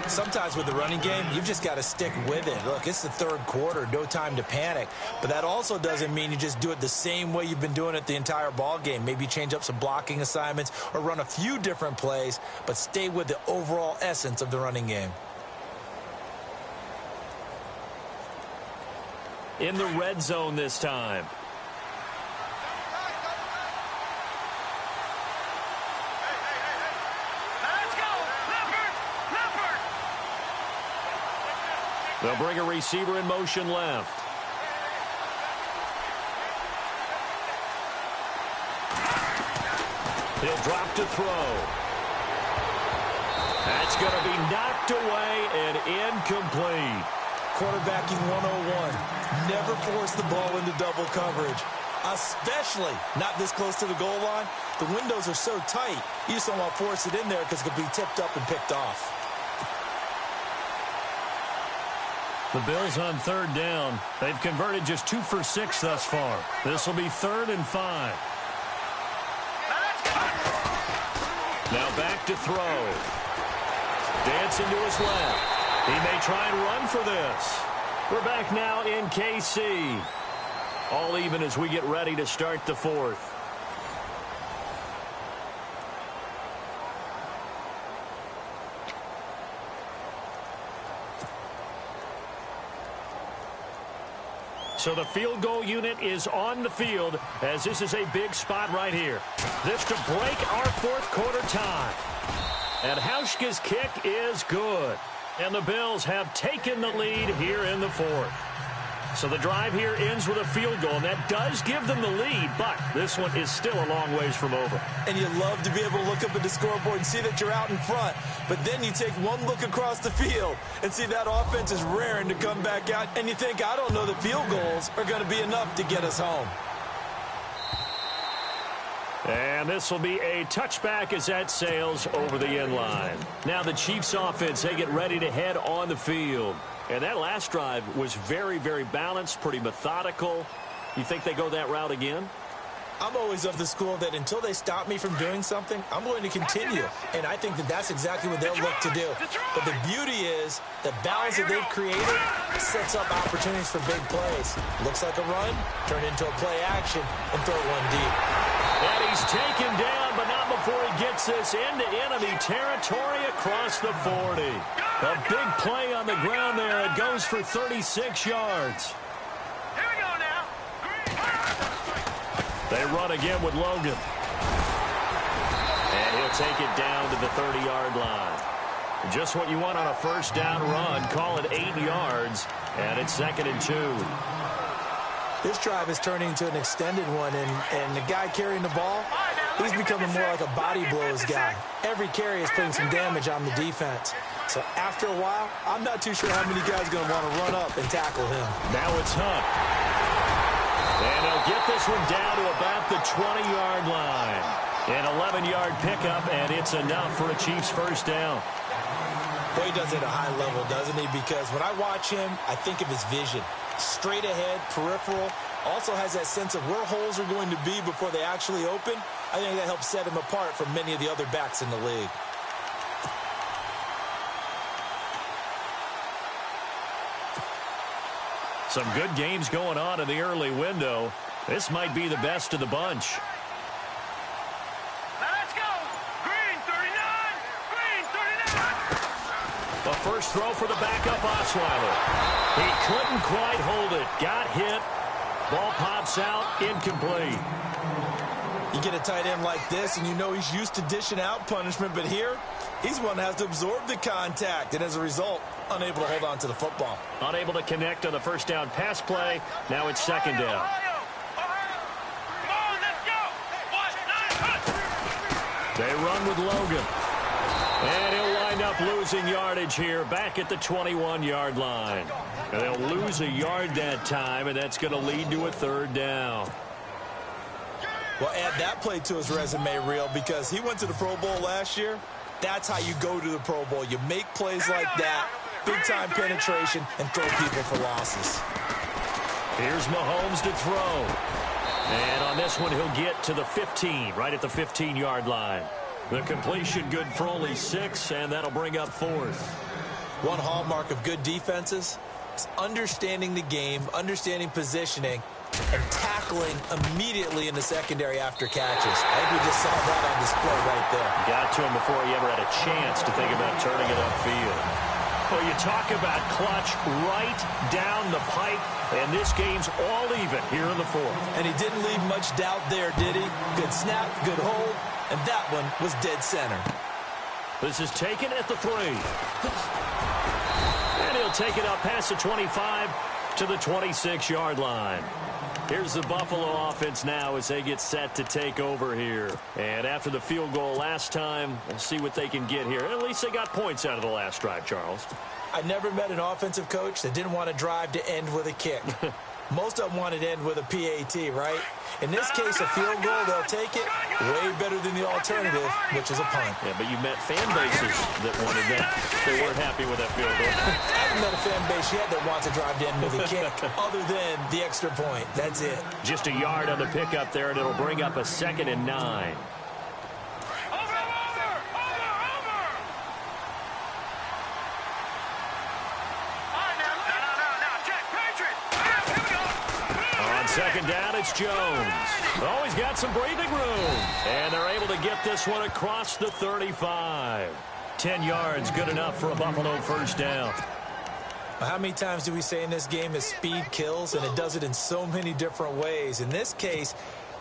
Sometimes with the running game, you've just got to stick with it. Look, it's the third quarter, no time to panic. But that also doesn't mean you just do it the same way you've been doing it the entire ball game. Maybe change up some blocking assignments or run a few different plays, but stay with the overall essence of the running game. In the red zone this time. They'll bring a receiver in motion left. He'll drop to throw. That's going to be knocked away and incomplete. Quarterbacking 101. Never force the ball into double coverage, especially not this close to the goal line. The windows are so tight, you just don't want to force it in there because it could be tipped up and picked off. The Bills on third down. They've converted just 2 for 6 thus far. This will be 3rd and 5. Now back to throw. Dancing to his left. He may try and run for this. We're back now in KC. All even as we get ready to start the 4th. So the field goal unit is on the field as this is a big spot right here. This to break our 4th quarter tie. And Hauschka's kick is good. And the Bills have taken the lead here in the fourth. So the drive here ends with a field goal, and that does give them the lead, but this one is still a long ways from over. And you love to be able to look up at the scoreboard and see that you're out in front, but then you take one look across the field and see that offense is raring to come back out, and you think, I don't know that field goals are going to be enough to get us home. And this will be a touchback as that sails over the end line. Now the Chiefs offense, they get ready to head on the field. And that last drive was very, very balanced, pretty methodical. You think they go that route again? I'm always of the school that until they stop me from doing something, I'm going to continue. And I think that that's exactly what they'll look to do. But the beauty is the balance that they've created sets up opportunities for big plays. Looks like a run, turn into a play action, and throw one deep. And he's taken down, but not before he gets this into enemy territory across the 40. A big play on the ground there. It goes for 36 yards. Here we go now. They run again with Logan. And he'll take it down to the 30-yard line. Just what you want on a first down run. Call it 8 yards, and it's 2nd and 2. This drive is turning into an extended one, and the guy carrying the ball, he's becoming more like a body blows guy. Every carry is putting some damage on the defense. So after a while, I'm not too sure how many guys are going to want to run up and tackle him. Now it's Hunt. And he'll get this one down to about the 20-yard line. An 11-yard pickup, and it's enough for a Chiefs first down. Boy, he does it at a high level, doesn't he? Because when I watch him, I think of his vision. Straight ahead, peripheral, also has that sense of where holes are going to be before they actually open. I think that helps set him apart from many of the other backs in the league. Some good games going on in the early window. This might be the best of the bunch. Let's go. Green 39. Green 39. The first throw for the backup Osweiler. He couldn't quite hold it. Got hit. Ball pops out. Incomplete. You get a tight end like this, and you know he's used to dishing out punishment, but here, he's one that has to absorb the contact, and as a result, unable to hold on to the football. Unable to connect on the first down pass play. Now it's 2nd down. They run with Logan. And he'll wind up losing yardage here back at the 21-yard line. And they'll lose a yard that time, and that's going to lead to a 3rd down. Well, add that play to his resume reel because he went to the Pro Bowl last year. That's how you go to the Pro Bowl. You make plays like that, big-time penetration, and throw people for losses. Here's Mahomes to throw. And on this one, he'll get to the 15, right at the 15-yard line. The completion good for only 6, and that'll bring up 4th. One hallmark of good defenses is understanding the game, understanding positioning, and tackling immediately in the secondary after catches. I think we just saw that on display right there. Got to him before he ever had a chance to think about turning it upfield. Well, you talk about clutch right down the pipe, and this game's all even here in the 4th. And he didn't leave much doubt there, did he? Good snap, good hold, and that one was dead center. This is taken at the 3. And he'll take it up past the 25 to the 26-yard line. Here's the Buffalo offense now as they get set to take over here. And after the field goal last time, we'll see what they can get here. At least they got points out of the last drive, Charles. I never met an offensive coach that didn't want a drive to end with a kick. Most of them wanted to end with a PAT, right? In this case, a field goal, they'll take it way better than the alternative, which is a punt. Yeah, but you met fan bases that wanted that. They weren't happy with that field goal. I haven't met a fan base yet that wants a drive to end with a kick, other than the extra point. That's it. Just a yard on the pickup there, and it'll bring up a 2nd and 9. Second down, it's Jones. Oh, he's got some breathing room. And they're able to get this one across the 35. 10 yards, good enough for a Buffalo first down. How many times do we say in this game is speed kills, and it does it in so many different ways. In this case,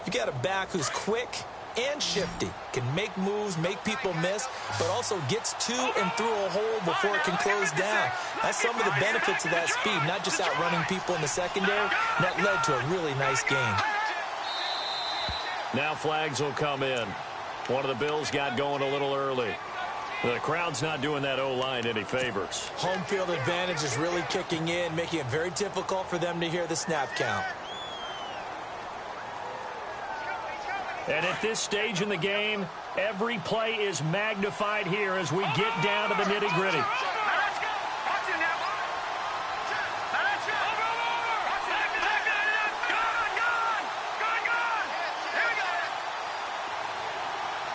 you got a back who's quick, and shifty. Can make moves, make people miss, but also gets to and through a hole before it can close down. That's some of the benefits of that speed, not just outrunning people in the secondary. That led to a really nice game. Now flags will come in. One of the Bills got going a little early. The crowd's not doing that O-line any favors. Home field advantage is really kicking in, making it very difficult for them to hear the snap count. And at this stage in the game, every play is magnified here as we get down to the nitty-gritty.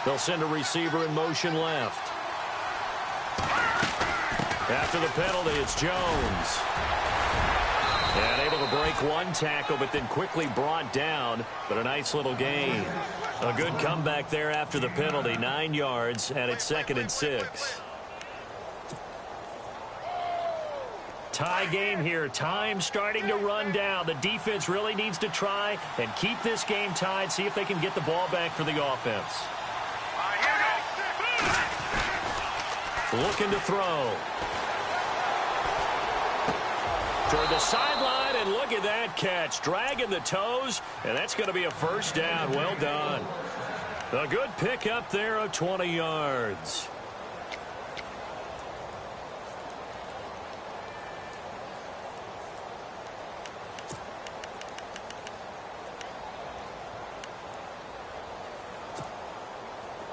They'll send a receiver in motion left. After the penalty, it's Jones. And able to break one tackle, but then quickly brought down. But a nice little gain. A good comeback there after the penalty. 9 yards, and it's 2nd and 6. Tie game here. Time starting to run down. The defense really needs to try and keep this game tied. See if they can get the ball back for the offense. Looking to throw. Toward the sideline, and look at that catch. Dragging the toes, and that's going to be a first down. Well done. A good pickup there of 20 yards.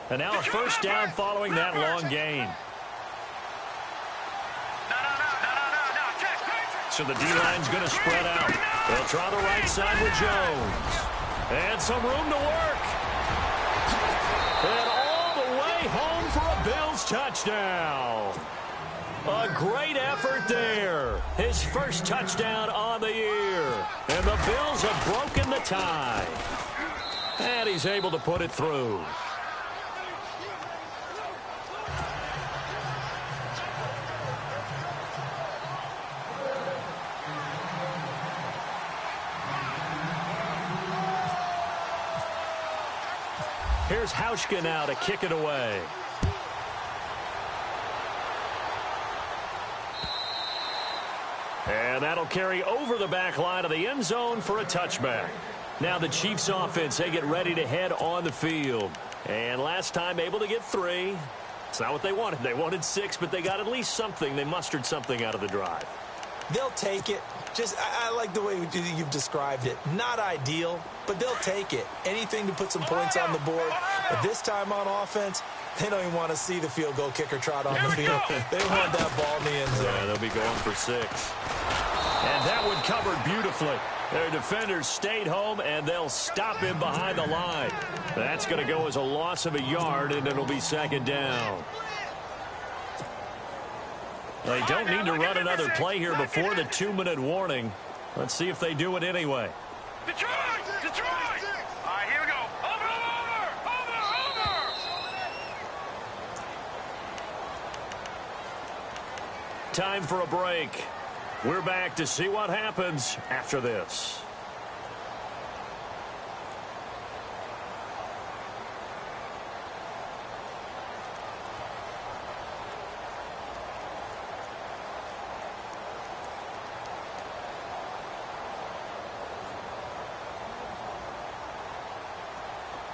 And now a first down following that long gain. So the D-line's going to spread out. They'll try the right side with Jones. And some room to work. And all the way home for a Bills touchdown. A great effort there. His first touchdown on the year. And the Bills have broken the tie. And he's able to put it through. Here's Hauschka now to kick it away. And that'll carry over the back line of the end zone for a touchback. Now the Chiefs offense, they get ready to head on the field. And last time able to get 3. It's not what they wanted. They wanted 6, but they got at least something. They mustered something out of the drive. They'll take it. I like the way you've described it. Not ideal, but they'll take it. Anything to put some points on the board. But this time on offense, they don't even want to see the field goal kicker trot on the field. They want that ball in the end zone. Yeah, they'll be going for 6. And that one covered beautifully. Their defenders stayed home, and they'll stop him behind the line. That's going to go as a loss of a yard, and it'll be 2nd down. They don't need to run another play here before the 2-minute warning. Let's see if they do it anyway. Detroit! Detroit! All right, here we go. Over! Time for a break. We're back to see what happens after this.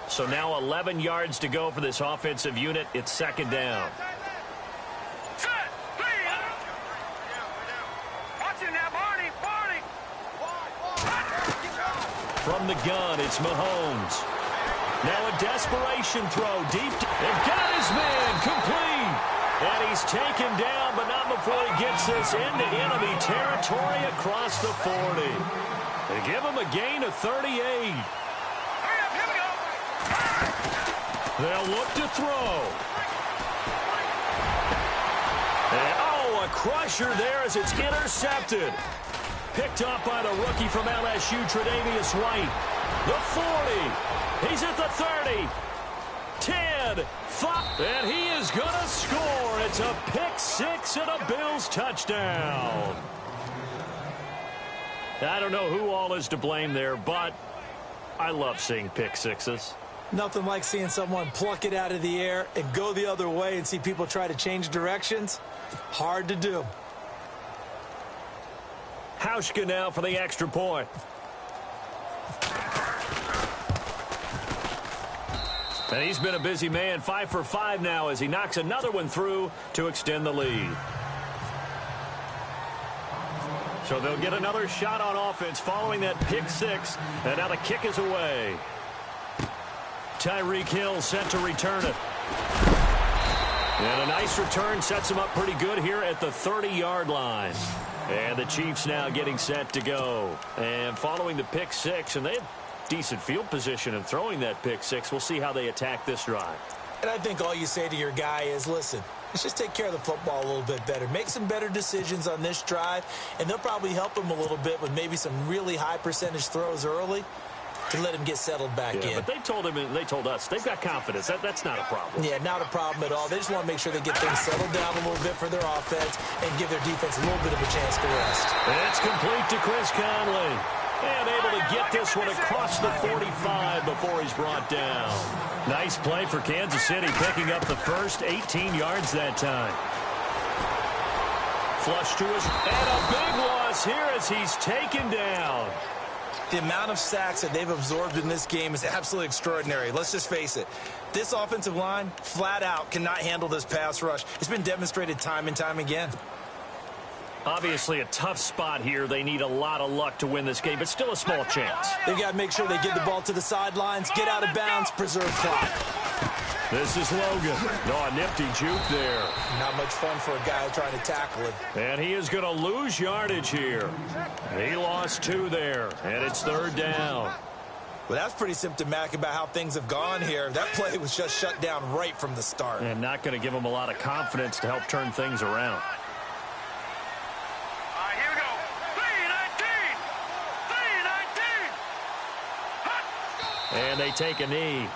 So now 11 yards to go for this offensive unit. It's 2nd down. From the gun, it's Mahomes. Now a desperation throw deep. They've got his man complete. And he's taken down, but not before he gets this into enemy territory across the 40. They give him a gain of 38. They'll look to throw. And, oh, a crusher there as it's intercepted. Picked up by the rookie from LSU, Tre'Davious White. The 40. He's at the 30. 10. 5. And he is going to score. It's a pick-6 and a Bills touchdown. I don't know who all is to blame there, but I love seeing pick-6s. Nothing like seeing someone pluck it out of the air and go the other way and see people try to change directions. Hard to do. Hauschka now for the extra point. And he's been a busy man, 5 for 5 now as he knocks another one through to extend the lead. So they'll get another shot on offense following that pick six, and now the kick is away. Tyreek Hill set to return it. And a nice return sets him up pretty good here at the 30-yard line. And the Chiefs now getting set to go. And following the pick six, and they have decent field position in throwing that pick six. We'll see how they attack this drive. And I think all you say to your guy is, listen, let's just take care of the football a little bit better. Make some better decisions on this drive, and they'll probably help him a little bit with maybe some really high percentage throws early to let him get settled back in. But they told him and they told us they've got confidence. That's not a problem. Yeah, not a problem at all. They just want to make sure they get things settled down a little bit for their offense and give their defense a little bit of a chance to rest. It's complete to Chris Conley. And able to get this one across the 45 before he's brought down. Nice play for Kansas City, picking up the first 18 yards that time. Flush to his, and a big loss here as he's taken down. The amount of sacks that they've absorbed in this game is absolutely extraordinary. Let's just face it. This offensive line, flat out, cannot handle this pass rush. It's been demonstrated time and time again. Obviously a tough spot here. They need a lot of luck to win this game, but still a small chance. They've got to make sure they get the ball to the sidelines, get out of bounds, preserve clock. This is Logan. No, a nifty juke there. Not much fun for a guy trying to tackle it. And he is going to lose yardage here. He lost 2 there, and it's 3rd down. Well, that's pretty symptomatic about how things have gone here. That play was just shut down right from the start. And not going to give him a lot of confidence to help turn things around. And they take a knee.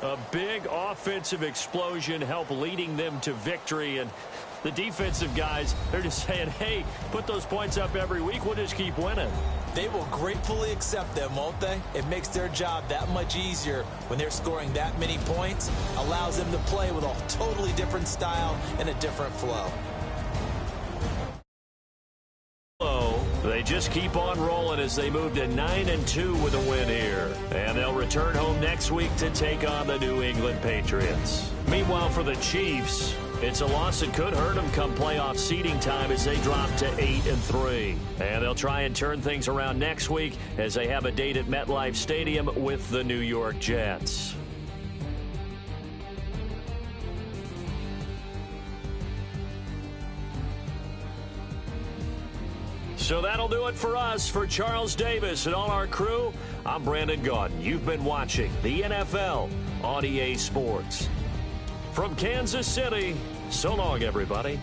A big offensive explosion helped leading them to victory. And the defensive guys, they're just saying, hey, put those points up every week. We'll just keep winning. They will gratefully accept them, won't they? It makes their job that much easier when they're scoring that many points. Allows them to play with a totally different style and a different flow. They just keep on rolling as they move to 9-2 with a win here. And they'll return home next week to take on the New England Patriots. Meanwhile, for the Chiefs, it's a loss that could hurt them come playoff seeding time as they drop to 8-3. And they'll try and turn things around next week as they have a date at MetLife Stadium with the New York Jets. So that'll do it for us. For Charles Davis and all our crew, I'm Brandon Gaudin. You've been watching the NFL on EA Sports. From Kansas City, so long, everybody.